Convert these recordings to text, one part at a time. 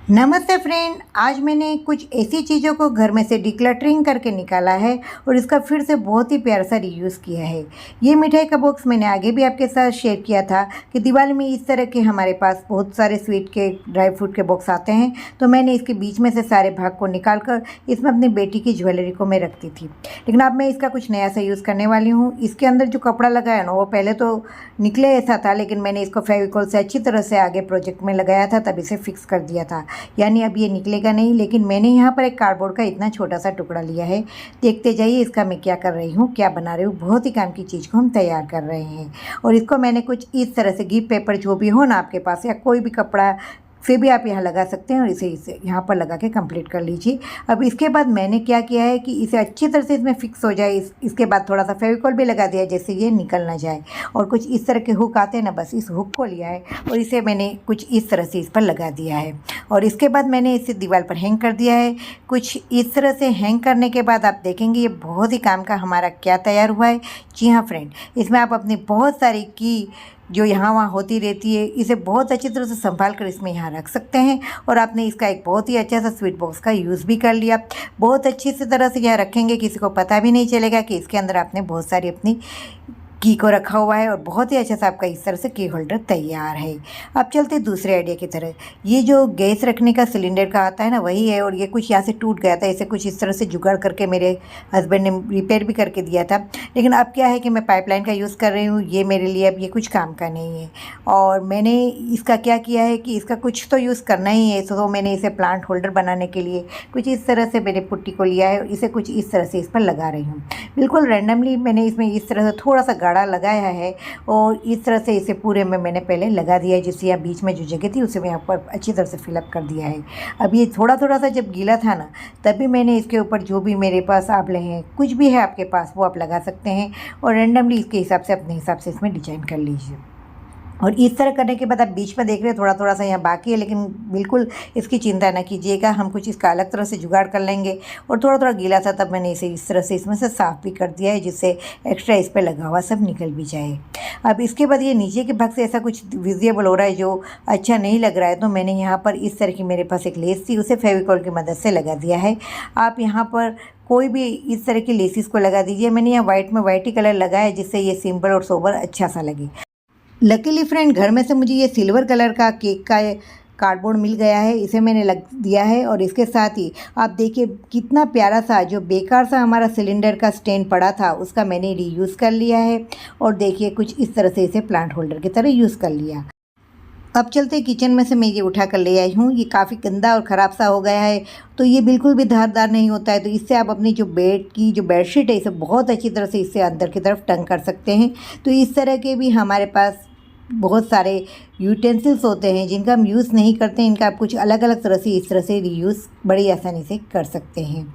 नमस्ते फ्रेंड, आज मैंने कुछ ऐसी चीज़ों को घर में से डिक्लटरिंग करके निकाला है और इसका फिर से बहुत ही प्यारा सा रीयूज़ किया है। ये मिठाई का बॉक्स मैंने आगे भी आपके साथ शेयर किया था कि दिवाली में इस तरह के हमारे पास बहुत सारे स्वीट के ड्राई फ्रूट के बॉक्स आते हैं, तो मैंने इसके बीच में से सारे भाग को निकाल कर इसमें अपनी बेटी की ज्वेलरी को मैं रखती थी। लेकिन अब मैं इसका कुछ नया सा यूज़ करने वाली हूँ। इसके अंदर जो कपड़ा लगा है ना, वो पहले तो निकले ऐसा था, लेकिन मैंने इसको फेविकॉल से अच्छी तरह से आगे प्रोजेक्ट में लगाया था, तब इसे फिक्स कर दिया था। यानी अब ये निकलेगा नहीं। लेकिन मैंने यहाँ पर एक कार्डबोर्ड का इतना छोटा सा टुकड़ा लिया है। देखते जाइए इसका मैं क्या कर रही हूँ, क्या बना रही हूँ। बहुत ही काम की चीज़ को हम तैयार कर रहे हैं। और इसको मैंने कुछ इस तरह से गिफ्ट पेपर जो भी हो ना आपके पास, या कोई भी कपड़ा फिर भी आप यहाँ लगा सकते हैं और इसे यहाँ पर लगा के कंप्लीट कर लीजिए। अब इसके बाद मैंने क्या किया है कि इसे अच्छी तरह से इसमें फिक्स हो जाए। इसके बाद थोड़ा सा फेविकॉल भी लगा दिया जैसे ये निकल ना जाए। और कुछ इस तरह के हुक आते हैं ना, बस इस हुक को लिया है और इसे मैंने कुछ इस तरह से इस पर लगा दिया है। और इसके बाद मैंने इसे दीवार पर हैंग कर दिया है। कुछ इस तरह से हैंग करने के बाद आप देखेंगे ये बहुत ही काम का हमारा क्या तैयार हुआ है। जी हाँ फ्रेंड, इसमें आप अपनी बहुत सारी की जो यहाँ वहाँ होती रहती है, इसे बहुत अच्छी तरह से संभाल कर इसमें यहाँ रख सकते हैं। और आपने इसका एक बहुत ही अच्छा सा स्वीट बॉक्स का यूज़ भी कर लिया। बहुत अच्छी सी तरह से यहाँ रखेंगे, किसी को पता भी नहीं चलेगा कि इसके अंदर आपने बहुत सारी अपनी की को रखा हुआ है। और बहुत ही अच्छा सा आपका इस तरह से की होल्डर तैयार है। अब चलते दूसरे आइडिया की तरह। ये जो गैस रखने का सिलेंडर का आता है ना, वही है। और ये कुछ यहाँ से टूट गया था, इसे कुछ इस तरह से जुगाड़ करके मेरे हस्बैंड ने रिपेयर भी करके दिया था। लेकिन अब क्या है कि मैं पाइपलाइन का यूज़ कर रही हूँ। ये मेरे लिए अब ये कुछ काम का नहीं है। और मैंने इसका क्या किया है कि इसका कुछ तो यूज़ करना ही है, तो मैंने इसे प्लांट होल्डर बनाने के लिए कुछ इस तरह से मैंने पुट्टी को लिया है और इसे कुछ इस तरह से इस पर लगा रही हूँ। बिल्कुल रैंडमली मैंने इसमें इस तरह से थोड़ा सा गाढ़ा लगाया है और इस तरह से इसे पूरे में मैंने पहले लगा दिया है, जिससे यहाँ बीच में जो जगह थी उसे मैं यहाँ पर अच्छी तरह से फिलअप कर दिया है। अब ये थोड़ा थोड़ा सा जब गीला था ना, तभी मैंने इसके ऊपर जो भी मेरे पास आंवले हैं, कुछ भी है आपके पास, वो आप लगा सकते हैं। और रैंडमली इसके हिसाब से अपने हिसाब से इसमें डिजाइन कर लीजिए। और इस तरह करने के बाद आप बीच में देख रहे हैं थोड़ा थोड़ा सा यहाँ बाकी है, लेकिन बिल्कुल इसकी चिंता ना कीजिएगा, हम कुछ इसका अलग तरह से जुगाड़ कर लेंगे। और थोड़ा थोड़ा गीला था, तब मैंने इसे इस तरह से इसमें से साफ़ भी कर दिया है, जिससे एक्स्ट्रा इस पर लगा हुआ सब निकल भी जाए। अब इसके बाद ये नीचे के भाग से ऐसा कुछ विजिबल हो रहा है जो अच्छा नहीं लग रहा है, तो मैंने यहाँ पर इस तरह की मेरे पास एक लेस थी, उसे फेविकॉल की मदद से लगा दिया है। आप यहाँ पर कोई भी इस तरह की लेसिस को लगा दीजिए। मैंने यहाँ वाइट में वाइट ही कलर लगाया है, जिससे ये सिंपल और सोबर अच्छा सा लगे। लकीली फ्रेंड, घर में से मुझे ये सिल्वर कलर का केक का कार्डबोर्ड मिल गया है, इसे मैंने लग दिया है। और इसके साथ ही आप देखिए कितना प्यारा सा जो बेकार सा हमारा सिलेंडर का स्टैंड पड़ा था, उसका मैंने रीयूज़ कर लिया है। और देखिए कुछ इस तरह से इसे प्लांट होल्डर की तरह यूज़ कर लिया। अब चलते किचन में से मैं ये उठा कर ले आई हूँ। ये काफ़ी गंदा और ख़राब सा हो गया है, तो ये बिल्कुल भी धारदार नहीं होता है। तो इससे आप अपनी जो बेड की जो बेडशीट है, इसे बहुत अच्छी तरह से इससे अंदर की तरफ टंग कर सकते हैं। तो इस तरह के भी हमारे पास बहुत सारे यूटेंसिल्स होते हैं जिनका हम यूज़ नहीं करते हैं। इनका आप कुछ अलग अलग तरह से इस तरह से रीयूज़ बड़ी आसानी से कर सकते हैं।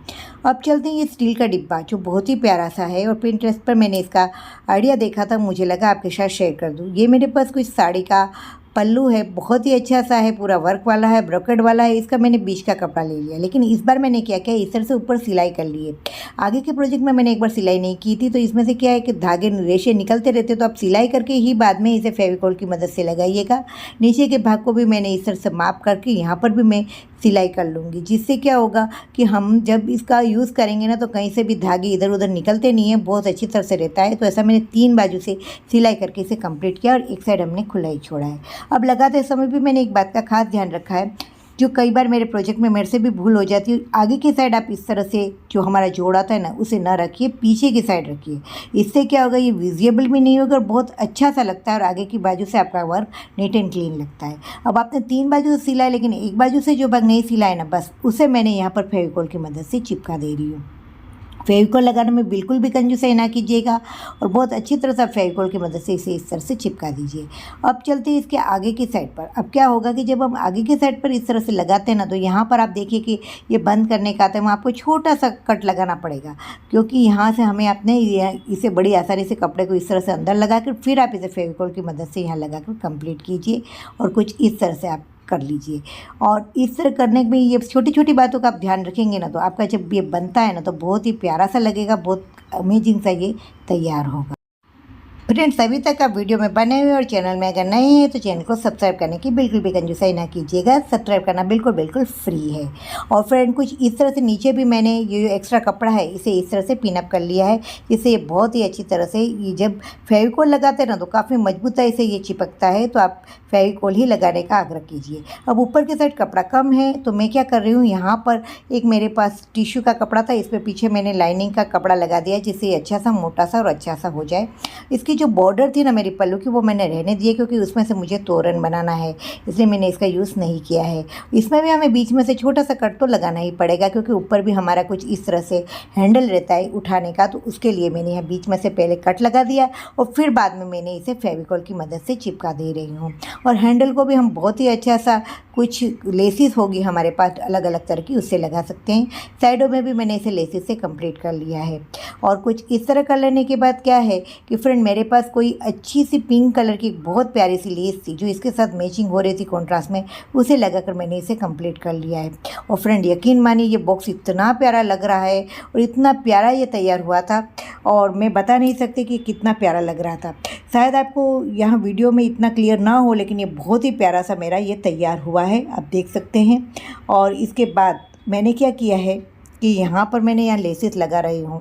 अब चलते हैं ये स्टील का डिब्बा, जो बहुत ही प्यारा सा है। और पिंटरेस्ट पर मैंने इसका आइडिया देखा था, मुझे लगा आपके साथ शेयर कर दूँ। ये मेरे पास कुछ साड़ी का पल्लू है, बहुत ही अच्छा सा है, पूरा वर्क वाला है, ब्रोकेड वाला है। इसका मैंने बीच का कपड़ा ले लिया, लेकिन इस बार मैंने क्या किया, इस तरह से ऊपर सिलाई कर लिए। आगे के प्रोजेक्ट में मैंने एक बार सिलाई नहीं की थी, तो इसमें से क्या है कि धागे रेशे निकलते रहते, तो आप सिलाई करके ही बाद में इसे फेविकॉल की मदद से लगाइएगा। नीचे के भाग को भी मैंने इस तरह से माप करके यहाँ पर भी मैं सिलाई कर लूँगी, जिससे क्या होगा कि हम जब इसका यूज़ करेंगे ना, तो कहीं से भी धागे इधर उधर निकलते नहीं हैं, बहुत अच्छी तरह से रहता है। तो ऐसा मैंने 3 बाजू से सिलाई करके इसे कंप्लीट किया और एक साइड हमने खुला ही छोड़ा है। अब लगाते समय भी मैंने एक बात का खास ध्यान रखा है, जो कई बार मेरे प्रोजेक्ट में मेरे से भी भूल हो जाती है। आगे की साइड आप इस तरह से जो हमारा जोड़ आता है ना, उसे ना रखिए, पीछे की साइड रखिए। इससे क्या होगा, ये विजिबल भी नहीं होगा और बहुत अच्छा सा लगता है, और आगे की बाजू से आपका वर्क नीट एंड क्लीन लगता है। अब आपने 3 बाजू से सिला है, लेकिन एक बाजू से जो भाग नहीं सिला है ना, बस उसे मैंने यहाँ पर फेविकॉल की मदद से चिपका दे रही हूँ। फेविकॉल लगाने में बिल्कुल भी कंजूसाई ना कीजिएगा और बहुत अच्छी तरह से फेविकॉल की मदद से इसे इस तरह से चिपका दीजिए। अब चलते हैं इसके आगे की साइड पर। अब क्या होगा कि जब हम आगे की साइड पर इस तरह से लगाते हैं ना, तो यहाँ पर आप देखिए कि ये बंद करने का आता है, वहाँ आपको छोटा सा कट लगाना पड़ेगा, क्योंकि यहाँ से हमें अपने इसे बड़ी आसानी से कपड़े को इस तरह से अंदर लगा कर फिर आप इसे फेविकॉल की मदद से यहाँ लगा कर कंप्लीट कीजिए। और कुछ इस तरह से आप कर लीजिए। और इस तरह करने में ये छोटी छोटी बातों का आप ध्यान रखेंगे ना, तो आपका जब ये बनता है ना, तो बहुत ही प्यारा सा लगेगा, बहुत अमेजिंग सा ये तैयार होगा। फ्रेंड्स, अभी तक आप वीडियो में बने हुए और चैनल में अगर नए हैं तो चैनल को सब्सक्राइब करने की बिल्कुल भी कंजूसाई ना कीजिएगा। सब्सक्राइब करना बिल्कुल बिल्कुल फ्री है। और फ्रेंड, कुछ इस तरह से नीचे भी मैंने ये जो एक्स्ट्रा कपड़ा है इसे इस तरह से पिन अप कर लिया है, जिससे ये बहुत ही अच्छी तरह से, ये जब फेविकोल लगाते हैं ना तो काफ़ी मजबूताई से ये चिपकता है, तो आप फेविकोल ही लगाने का आग्रह कीजिए। अब ऊपर की साइड कपड़ा कम है तो मैं क्या कर रही हूँ, यहाँ पर एक मेरे पास टिश्यू का कपड़ा था, इस पर पीछे मैंने लाइनिंग का कपड़ा लगा दिया है, जिससे ये अच्छा सा मोटा सा और अच्छा सा हो जाए। इसकी जो बॉर्डर थी ना मेरी पल्लू की, वो मैंने रहने दी है, क्योंकि उसमें से मुझे तोरण बनाना है, इसलिए मैंने इसका यूज़ नहीं किया है। इसमें भी हमें बीच में से छोटा सा कट तो लगाना ही पड़ेगा, क्योंकि ऊपर भी हमारा कुछ इस तरह से हैंडल रहता है उठाने का, तो उसके लिए मैंने यहाँ बीच में से पहले कट लगा दिया और फिर बाद में मैंने इसे फेविकॉल की मदद से चिपका दे रही हूँ। और हैंडल को भी हम बहुत ही अच्छा सा, कुछ लेसिस होगी हमारे पास अलग अलग तरह की, उससे लगा सकते हैं। साइडों में भी मैंने इसे लेसिस से कंप्लीट कर लिया है। और कुछ इस तरह कर लेने के बाद क्या है कि फ्रेंड, मेरे पास कोई अच्छी सी पिंक कलर की बहुत प्यारी सी लेस थी, जो इसके साथ मैचिंग हो रही थी कॉन्ट्रास्ट में, उसे लगाकर मैंने इसे कंप्लीट कर लिया है। और फ्रेंड, यकीन मानिए ये बॉक्स इतना प्यारा लग रहा है और इतना प्यारा ये तैयार हुआ था, और मैं बता नहीं सकती कि कितना प्यारा लग रहा था। शायद आपको यहाँ वीडियो में इतना क्लियर ना हो, लेकिन ये बहुत ही प्यारा सा मेरा ये तैयार हुआ है, आप देख सकते हैं। और इसके बाद मैंने क्या किया है कि यहाँ पर मैंने यहाँ लेसेस लगा रही हूँ,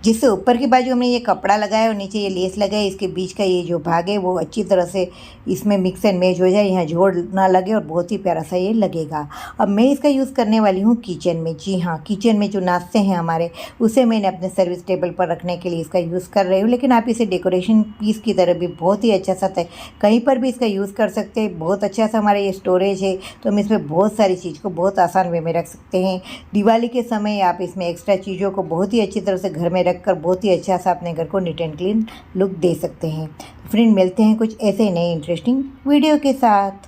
जिससे ऊपर की बाजू में ये कपड़ा लगाया और नीचे ये लेस लगाए, इसके बीच का ये जो भाग है वो अच्छी तरह से इसमें मिक्स एंड मैच हो जाए, यहाँ जोड़ ना लगे और बहुत ही प्यारा सा ये लगेगा। अब मैं इसका यूज़ करने वाली हूँ किचन में। जी हाँ, किचन में जो नाश्ते हैं हमारे, उसे मैंने अपने सर्विस टेबल पर रखने के लिए इसका यूज़ कर रही हूँ। लेकिन आप इसे डेकोरेशन पीस की तरह भी बहुत ही अच्छा सा कहीं पर भी इसका यूज़ कर सकते हैं। बहुत अच्छा सा हमारा ये स्टोरेज है, तो हम इसमें बहुत सारी चीज़ को बहुत आसान वे में रख सकते हैं। दिवाली के समय आप इसमें एक्स्ट्रा चीज़ों को बहुत ही अच्छी तरह से घर में रख कर बहुत ही अच्छा सा अपने घर को नीट एंड क्लीन लुक दे सकते हैं। फ्रेंड, मिलते हैं कुछ ऐसे नए इंटरेस्टिंग वीडियो के साथ।